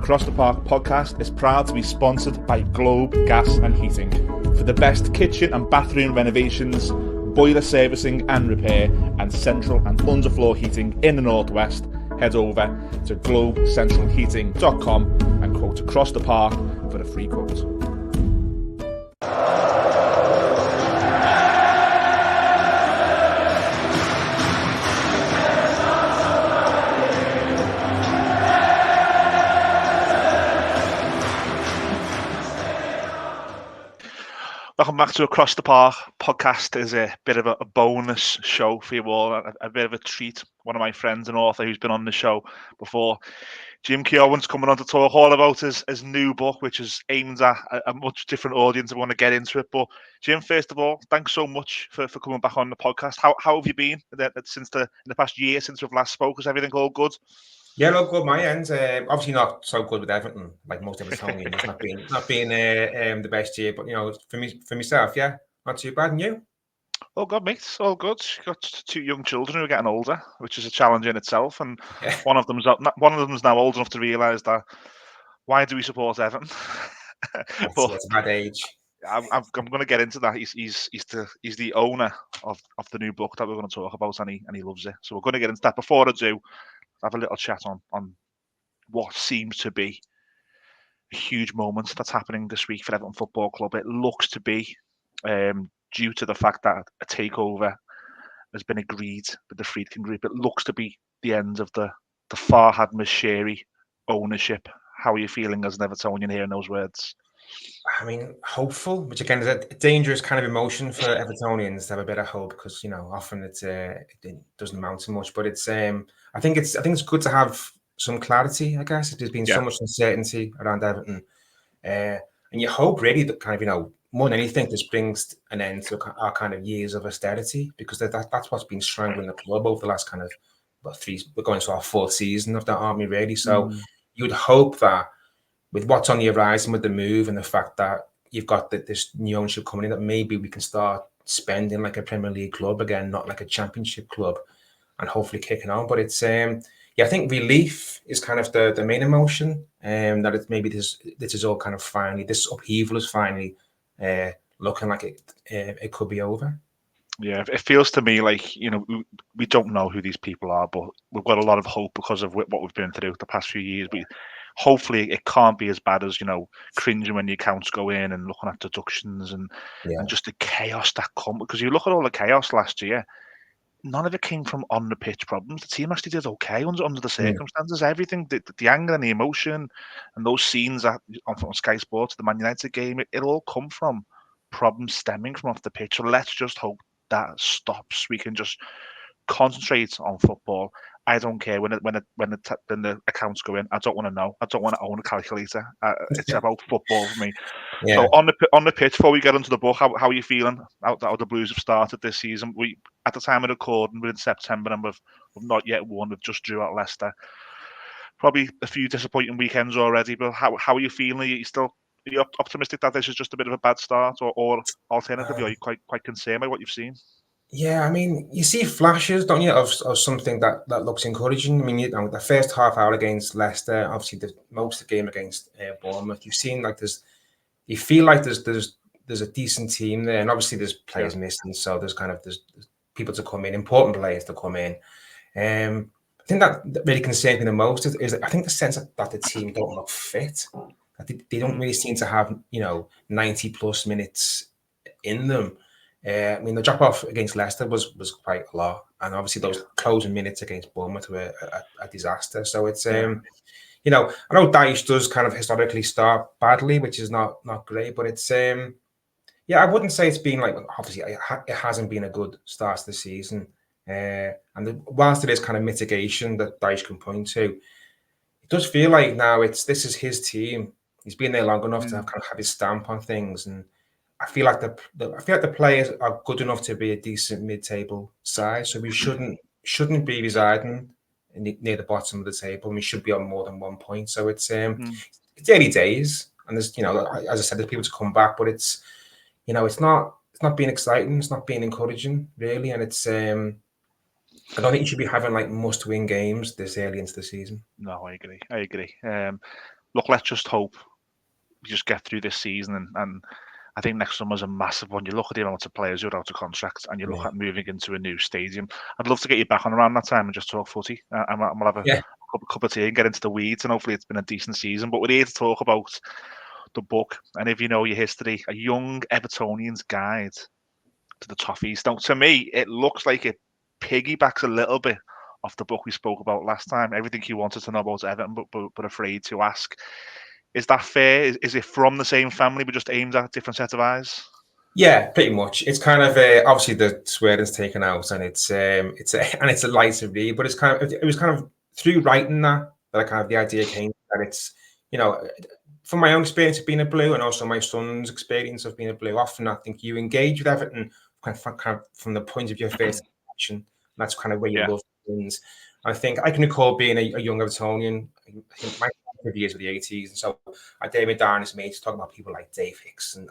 Across the Park podcast is proud to be sponsored by Globe Gas and Heating. For the best kitchen and bathroom renovations, boiler servicing and repair, and central and underfloor heating in the Northwest, head over to globecentralheating.com and quote Across the Park for a free quote. Welcome back to Across the Park podcast. Is a bit of a bonus show for you all, a bit of a treat. One of my friends and author who's been on the show before, Jim Keoghan's coming on to talk all about his new book, which is aimed at a much different audience. I want to get into it. But Jim, first of all, thanks so much for coming back on the podcast. How have you been since in the past year since we've last spoke? Is everything all good? Yeah, look, good. My end, obviously not so good with Everton, like most Evertonians. It's not been the best year, but for myself, yeah, not too bad. And you? Oh God, mate, all good. Got two young children who are getting older, which is a challenge in itself. And one of them's now old enough to realise that why do we support Everton? But it's a bad age. I'm going to get into that. He's the owner of the new book that we're going to talk about, and he loves it. So we're going to get into that. Before I do, have a little chat on what seems to be a huge moment that's happening this week for Everton Football Club. It looks to be due to the fact that a takeover has been agreed with the Friedkin Group. It looks to be the end of the Farhad Moshiri ownership. How are you feeling as an Evertonian hearing those words? I mean, hopeful, which again is a dangerous kind of emotion for Evertonians to have a bit of hope, because often it doesn't amount to much. But it's I think it's good to have some clarity. I guess there's been so much uncertainty around Everton, and you hope really that kind of more than anything this brings an end to our kind of years of austerity, because that's what's been strangling the club over the last kind of we're going to our fourth season of that, aren't we? Really, so you would hope that, with what's on the horizon with the move and the fact that you've got this new ownership coming in, that maybe we can start spending like a Premier League club again, not like a Championship club, and hopefully kicking on. But it's I think relief is kind of the main emotion, that it's maybe this is all kind of finally, this upheaval is finally looking like it could be over. Yeah, it feels to me like, we don't know who these people are, but we've got a lot of hope because of what we've been through the past few years. Hopefully it can't be as bad as, cringing when the accounts go in and looking at deductions and just the chaos that come. Because you look at all the chaos last year, none of it came from on the pitch problems. The team actually did okay under the circumstances. Everything, the anger and the emotion and those scenes on Sky Sports, the Man United game, it all come from problems stemming from off the pitch. So let's just hope that stops. We can just concentrate on football. I don't care when the accounts go in. I don't want to know. I don't want to own a calculator. It's about football for me. Yeah. So on the pitch, before we get into the book, how are you feeling? How the Blues have started this season? We, at the time of recording, we're in September and we've not yet won. We've just drew at Leicester. Probably a few disappointing weekends already. But how are you feeling? Are you optimistic that this is just a bit of a bad start, or alternatively, are you quite concerned by what you've seen? Yeah, I mean, you see flashes, don't you, of something that looks encouraging. I mean, the first half hour against Leicester, obviously most of the game against Bournemouth, you've seen like you feel like there's a decent team there, and obviously there's players missing, so there's people to come in, important players to come in. I think that really concerns me the most is I think the sense that the team don't look fit. They don't really seem to have 90 plus minutes in them. I mean, the drop off against Leicester was quite a lot, and obviously those closing minutes against Bournemouth were a disaster. So it's I know Dyche does kind of historically start badly, which is not great, but it's I wouldn't say it's been like, obviously it hasn't been a good start to the season, and whilst it is kind of mitigation that Dyche can point to, it does feel like now this is his team. He's been there long enough to have his stamp on things, and I feel like the players are good enough to be a decent mid-table side, so we shouldn't be residing near the bottom of the table. We should be on more than 1 point. So it's early days, and there's as I said, there's people to come back, but it's it's not being exciting, it's not being encouraging really, and it's I don't think you should be having like must-win games this early into the season. No, I agree. look, let's just hope we just get through this season, and I think next summer's a massive one. You look at the amount of players who are out of contract, and you look Yeah. at moving into a new stadium. I'd love to get you back on around that time and just talk footy. And we'll have a Yeah. cup of tea and get into the weeds. And hopefully, it's been a decent season. But we're here to talk about the book. And if you know your history, a young Evertonian's guide to the Toffees. Now, to me, it looks like it piggybacks a little bit off the book we spoke about last time. Everything you wanted to know about Everton, but afraid to ask. Is that fair? Is it from the same family, but just aimed at a different set of eyes? Yeah, pretty much. It's kind of obviously the swearing's taken out, and it's and it's a lighter read, but it's kind of it was kind of through writing that kind of the idea came that it's you know from my own experience of being a Blue and also my son's experience of being a Blue. Often I think you engage with Everton kind of from the point of your first action. That's kind of where your Yeah. love begins. I think I can recall being a young Evertonian. I think my years were the 80s, and so I David down his mates talking about people like Dave Hicks and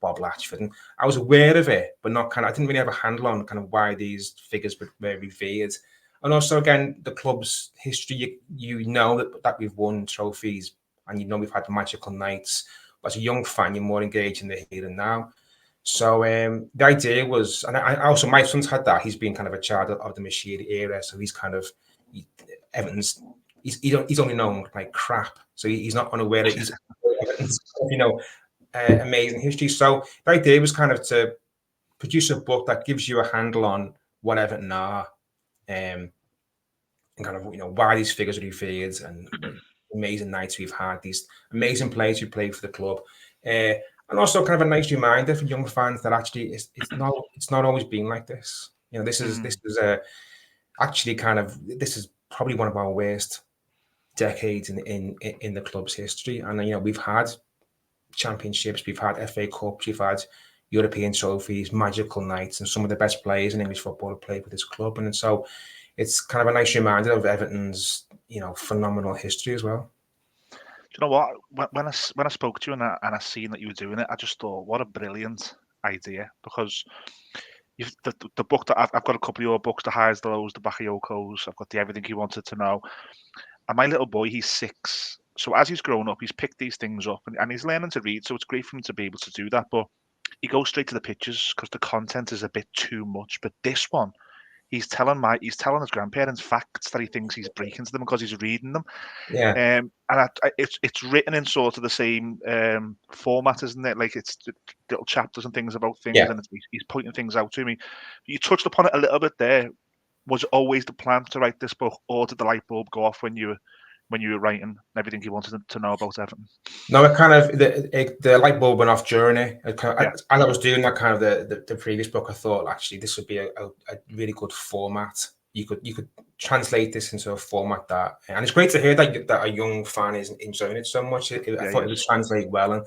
Bob Latchford. And I was aware of it, but not kind of, I didn't really have a handle on kind of why these figures were revered. And also, again, the club's history, you know that we've won trophies and you know we've had magical nights. But as a young fan, you're more engaged in the here and now. So the idea was, and I also, my son's had that. He's been kind of a child of the Machine era. So he's kind of, Everton's, he's only known like crap. So he's not unaware that he's, you know, amazing history. So the idea was kind of to produce a book that gives you a handle on what Everton are, and kind of why these figures are revered and amazing nights we've had, these amazing players who played for the club, and also kind of a nice reminder for young fans that actually it's not always been like this. This is actually kind of this is probably one of our worst decades in the club's history, and we've had championships, we've had FA Cups, we've had European trophies, magical nights, and some of the best players in English football have played with this club. And so it's kind of a nice reminder of Everton's, phenomenal history as well. Do you know what? When I spoke to you and I seen that you were doing it, I just thought, what a brilliant idea. Because the book that I've got a couple of your books, the highs, the lows, the Bakayokos. I've got the Everything You Wanted to Know. And my little boy, he's 6. So as he's grown up, he's picked these things up and he's learning to read. So it's great for him to be able to do that. But he goes straight to the pictures because the content is a bit too much. But this one, he's telling his grandparents facts that he thinks he's breaking to them because he's reading them. Yeah. And it's written in sort of the same format, isn't it? Like it's little chapters and things about things, Yeah. and he's pointing things out to me. You touched upon it a little bit there. Was it always the plan to write this book, or did the light bulb go off when you were writing Everything You Wanted to Know about Everton? No, it kind of the light bulb went off during it. Yeah. As I was doing that kind of the previous book, I thought actually this would be a really good format. You could translate this into a format that, and it's great to hear that a young fan is enjoying it so much. I thought it would translate well, and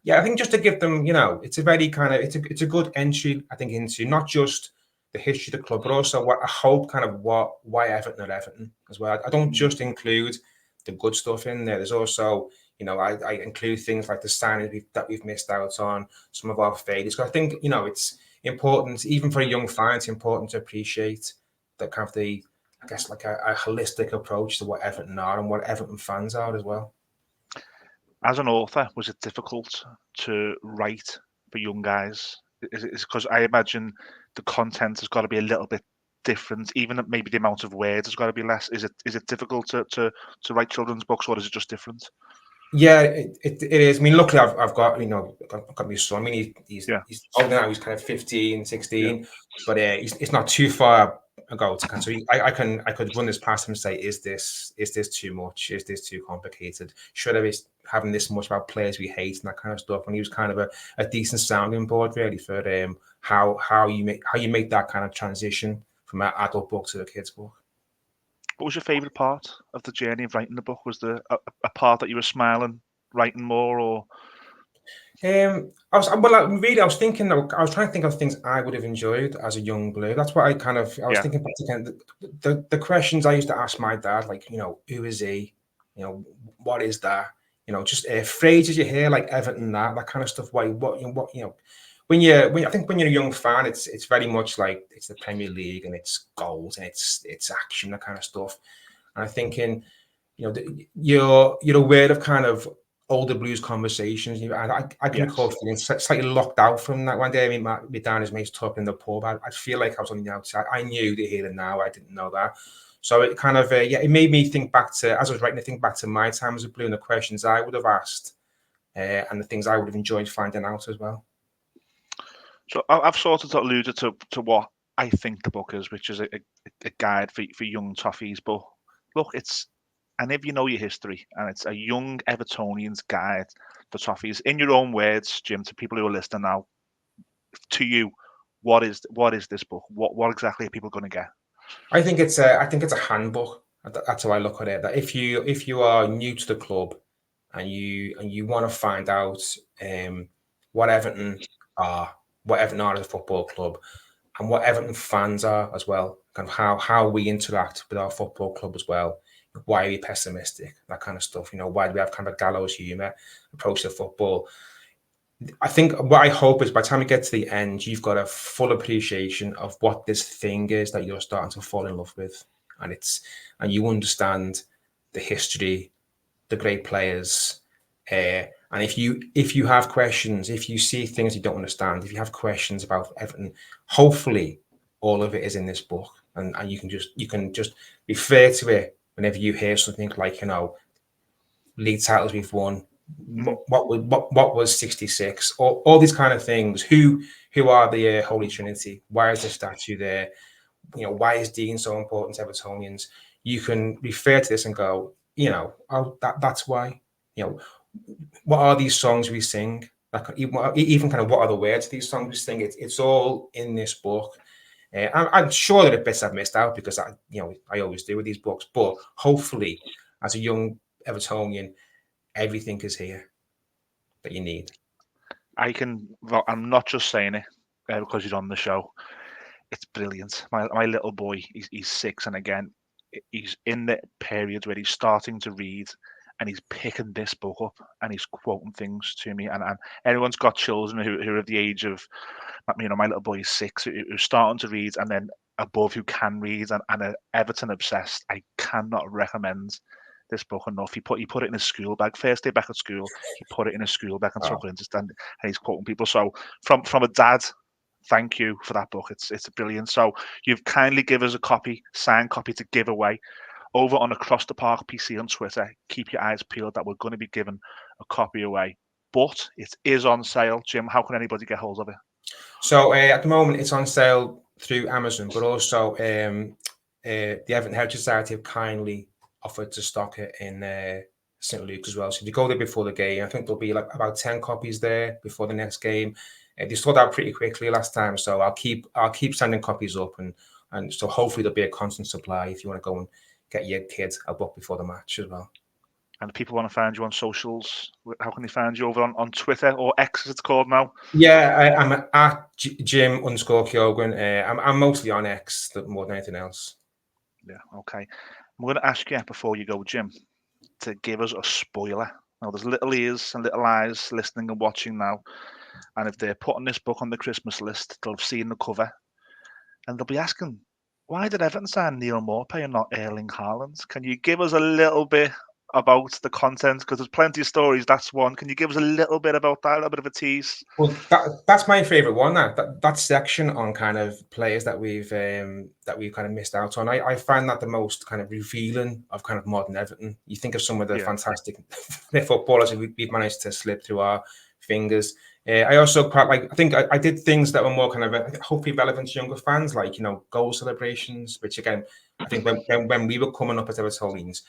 yeah, I think just to give them, it's a very kind of it's a good entry, I think, into not just the history of the club, but also what I hope kind of why Everton are Everton as well. I don't just include the good stuff in there. There's also I include things like the signings that we've missed out on, some of our failures. I think it's important, even for a young fan, it's important to appreciate that kind of I guess like a holistic approach to what Everton are and what Everton fans are as well. As an author, was it difficult to write for young guys? Is it because I imagine the content has got to be a little bit different, even maybe the amount of words has got to be less. Is it difficult to write children's books, or is it just different? Yeah, it is. I mean, luckily I've got I've got my son. I mean, he's older now. He's kind of 15, 16, Yeah. but it's not too far ago to kind of. So I could run this past him and say, is this too much? Is this too complicated? Should I be having this much about players we hate and that kind of stuff? And he was kind of a decent sounding board really for how you make that kind of transition from an adult book to a kid's book. What was your favourite part of the journey of writing the book? Was there a part that you were smiling writing more, or? I was thinking. I was trying to think of things I would have enjoyed as a young Blue. That's what I was thinking back to kind of the questions I used to ask my dad, like who is he? What is that? Just phrases you hear like Everton, that kind of stuff. When I think when you're a young fan, it's very much like it's the Premier League and it's goals and it's action, that kind of stuff. And I'm thinking, you're aware of kind of older blues conversations. I can Yes. recall feeling slightly locked out from that one day. I mean, my down his mates talking in the pub. I feel like I was on the outside. I knew the here and now. I didn't know that. So it kind of it made me think back to, as I was writing, I think back to my time as a blue and the questions I would have asked, and the things I would have enjoyed finding out as well. So I've sort of alluded to what I think the book is, which is a guide for young Toffees. But look, and if you know your history, and it's a young Evertonian's guide for Toffees. In your own words, Jim, to people who are listening now, to you, what is this book? What exactly are people going to get? I think it's a handbook. That's how I look at it. That if you are new to the club and you want to find out what Everton are, what Everton are as a football club, and what Everton fans are as well, kind of how we interact with our football club as well. Why are we pessimistic? That kind of stuff. Why do we have kind of a gallows humour approach to football? I think what I hope is by the time you get to the end, you've got a full appreciation of what this thing is that you're starting to fall in love with, and you understand the history, the great players, and if you have questions, if you see things you don't understand, if you have questions about Everton, hopefully all of it is in this book, and you can just refer to it whenever you hear something like league titles we've won. Mhm. What was 66? All these kind of things. Who are the Holy Trinity? Why is the statue there? Why is Dean so important to Evertonians? You can refer to this and go, oh, that's why. What are these songs we sing? Like even kind of what are the words of these songs we sing? It's all in this book. I'm sure there are bits I've missed out because I always do with these books. But hopefully, as a young Evertonian, everything is here that you need. Well, I'm not just saying it because you're on the show. It's brilliant. My little boy, he's 6, and again, he's in the period where he's starting to read, and he's picking this book up and he's quoting things to me. And everyone's got children who are of the age of, my little boy is 6, who's starting to read, and then above who can read and are Everton obsessed. I cannot recommend this book enough. He put it in his school bag. First day back at school, he put it in his school bag and Oh. took it into stand, and he's quoting people. So from a dad, thank you for that book. It's brilliant. So you've kindly given us a copy, signed copy to give away over on Across the Park PC on Twitter. Keep your eyes peeled that we're going to be giving a copy away. But it is on sale. Jim, how can anybody get hold of it? So at the moment, it's on sale through Amazon, but also the Everton Heritage Society have kindly offered to stock it in St. Luke as well. So if you go there before the game, I think there'll be like about 10 copies there before the next game. They sold out pretty quickly last time, so I'll keep sending copies up, and so hopefully there'll be a constant supply if you want to go and get your kids a book before the match as well. And if people want to find you on socials, how can they find you over on Twitter, or X as it's called now? Yeah, I'm at Jim_Keoghan. I'm mostly on X more than anything else. Yeah, okay. I'm going to ask you before you go, Jim, to give us a spoiler. Now, there's little ears and little eyes listening and watching now, and if they're putting this book on the Christmas list, they'll have seen the cover, and they'll be asking, why did Everton sign Neil Maupay and not Erling Haaland? Can you give us a little bit about the content? Because there's plenty of stories. That's one. Can you give us a little bit about that, a little bit of a tease? Well, that's my favorite one. That section on kind of players that we've kind of missed out on. I find that the most kind of revealing of kind of modern Everton. You think of some of the Yeah. fantastic footballers that we've managed to slip through our fingers. I also quite like. I think I did things that were more kind of hopefully relevant to younger fans, like goal celebrations. Which again, I think when we were coming up as Evertonians,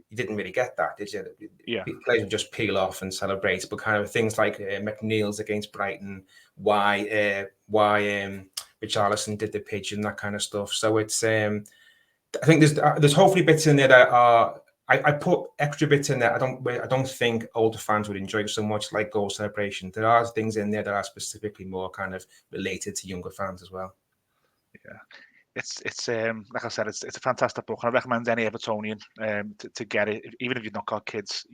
you didn't really get that, did you? Yeah. Players would just peel off and celebrate, but kind of things like McNeil's against Brighton, why Richarlison did the pigeon, that kind of stuff. So it's I think there's hopefully bits in there that are I put extra bits in there. I don't think older fans would enjoy so much, like goal celebration. There are things in there that are specifically more kind of related to younger fans as well. Yeah. It's like I said, it's a fantastic book. I recommend any Evertonian to get it, even if you've not got kids.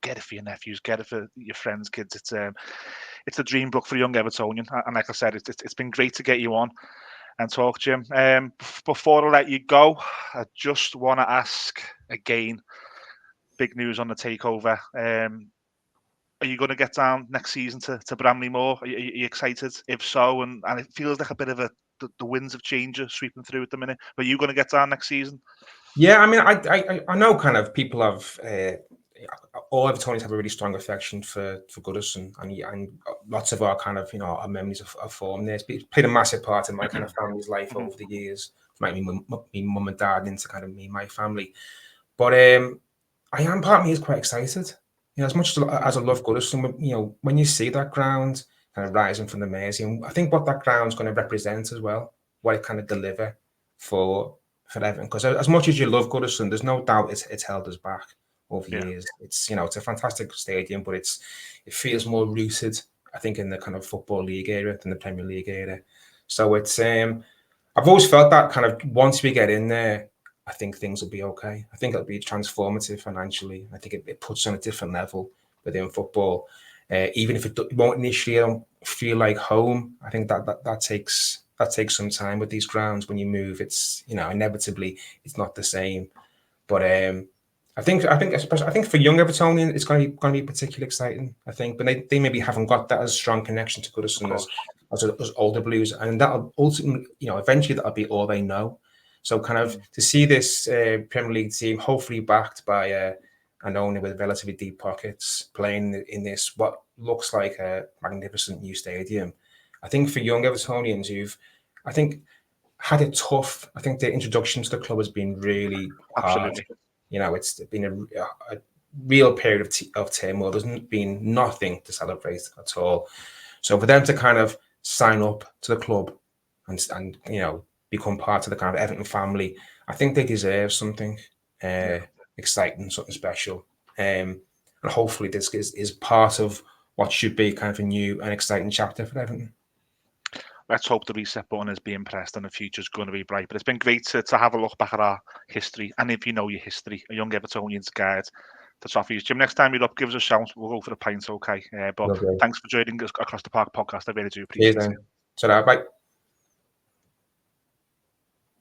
Get it for your nephews, get it for your friends' kids. It's a dream book for a young Evertonian, and like I said, it's been great to get you on and talk, Jim. Before I let you go, I just want to ask again big news on the takeover. Are you going to get down next season to Bramley Moor? Are you excited? If so, and it feels like a bit of the winds of change are sweeping through at the minute. Are you going to get down next season? Yeah, I mean, I know kind of people have all Evertonians have a really strong affection for Goodison, and lots of our kind of our memories are formed there. It's played a massive part in my kind of family's life over the years, like me mum and dad into kind of me and my family. But I am part of me is quite excited. As much as I love Goodison, when you see that ground kind of rising from the Mersey, and I think what that ground's going to represent as well, what it kind of deliver for Everton. Because as much as you love Goodison, there's no doubt it's held us back over years. It's it's a fantastic stadium, but it feels more rooted, I think, in the kind of football league area than the Premier League area. So it's I've always felt that kind of once we get in there, I think things will be okay. I think it'll be transformative financially. I think it puts on a different level within football. Even if it won't initially feel like home, I think that takes some time with these grounds. When you move, it's inevitably it's not the same. But I think for young Evertonian, it's going to be particularly exciting. I think, but they maybe haven't got that as strong connection to Goodison as older Blues, and that'll ultimately, eventually that'll be all they know. So kind of to see this Premier League team, hopefully backed by an owner with relatively deep pockets, playing in this what looks like a magnificent new stadium. I think for young Evertonians who've, I think, had it tough. I think the introduction to the club has been really hard. Absolutely. It's been a real period of turmoil. There's been nothing to celebrate at all. So for them to kind of sign up to the club and become part of the kind of Everton family, I think they deserve something exciting, something special. And hopefully this is part of what should be kind of a new and exciting chapter for Everton. Let's hope the reset button is being pressed and the future's going to be bright. But it's been great to have a look back at our history. And if you know your history, a young Evertonian's guide to Toffees. Jim, next time you're up, give us a shout. We'll go for the pints, okay? But thanks for joining us across the park podcast. I really do appreciate it. Cheers, then. Ta-ra, bye.